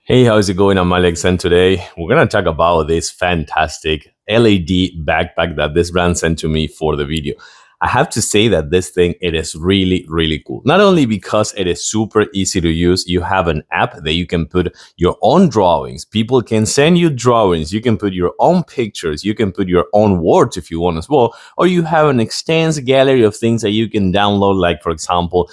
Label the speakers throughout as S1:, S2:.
S1: Hey, how's it going? I'm Alex, and today we're gonna talk about this fantastic LED backpack that this brand sent to me for the video. I have to say that this thing, it is really, really cool. Not only because it is super easy to use, you have an app that you can put your own drawings. People can send you drawings. You can put your own pictures. You can put your own words if you want as well. Or you have an extensive gallery of things that you can download, like, for example,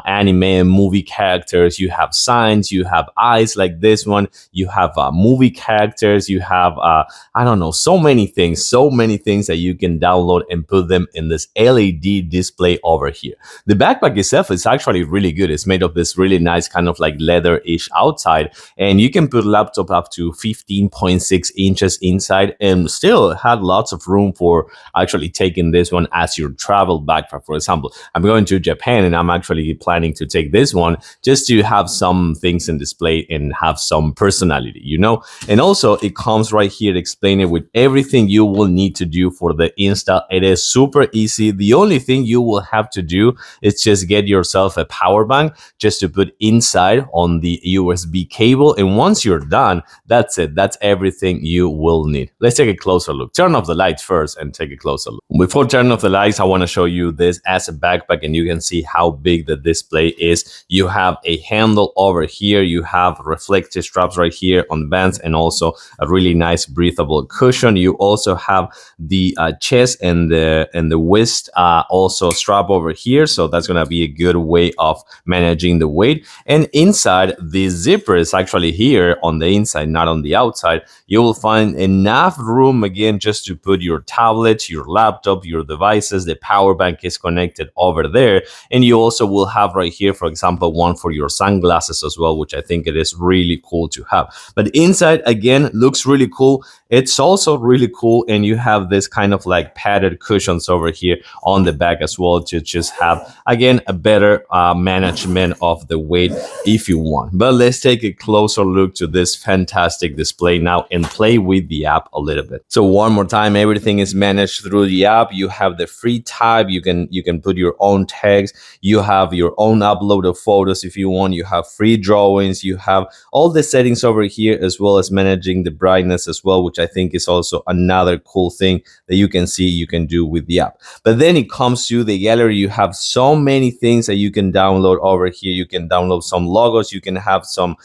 S1: anime and movie characters. You have signs. You have eyes like this one. You have movie characters. You have, I don't know, so many things that you can download and put them in this LED display over here. The backpack itself is actually really good. It's made of this really nice kind of like leather-ish outside, and you can put laptop up to 15.6 inches inside and still have lots of room for actually taking this one as your travel backpack. For example, I'm going to Japan and I'm actually planning to take this one just to have some things in display and have some personality, you know? And also it comes right here to explain it with everything you will need to do for the install. It is super easy. The only thing you will have to do is just get yourself a power bank just to put inside on the USB cable. And once you're done, that's it. That's everything you will need. Let's take a closer look. Turn off the lights first and take a closer look. Before turning off the lights, I want to show you this as a backpack, and you can see how big the display is. You have a handle over here. You have reflective straps right here on the bands, and also a really nice breathable cushion. You also have the chest and the wrist also strap over here, so that's going to be a good way of managing the weight. And inside, the zipper is actually here on the inside, not on the outside. You will find enough room again just to put your tablet, your laptop, your devices. The power bank is connected over there, and you also will have right here, for example, one for your sunglasses as well, which I think it is really cool to have. But inside, again, looks really cool. It's also really cool, and you have this kind of like padded cushions over here on the back as well to just have, again, a better management of the weight if you want. But let's take a closer look to this fantastic display now and play with the app a little bit. So one more time, everything is managed through the app. You have the free tab. You can put your own tags. You have your own upload of photos if you want. You have free drawings. You have all the settings over here, as well as managing the brightness as well, which I think is also another cool thing that you can see you can do with the app. But then it comes to the gallery. You have so many things that you can download over here. You can download some logos. You can have some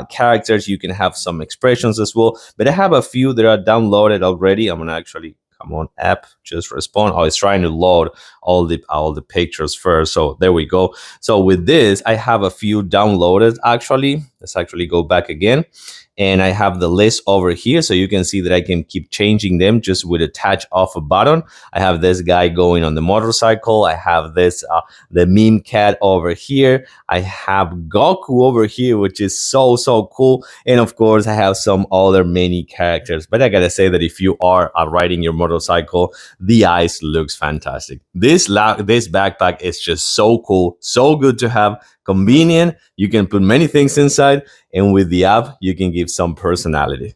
S1: characters. You can have some expressions as well. But I have a few that are downloaded already. I'm gonna actually come on, app, just respond. Oh, it's trying to load all the pictures first. So there we go. So with this, I have a few downloaded actually. Let's actually go back again. And I have the list over here, so you can see that I can keep changing them just with a touch of a button. I have this guy going on the motorcycle. I have this the meme cat over here. I have Goku over here, which is so cool. And of course, I have some other many characters. But I gotta say that if you are riding your motorcycle, the eyes looks fantastic. This backpack is just so cool, so good to have. Convenient. You can put many things inside, and with the app, you can give some personality.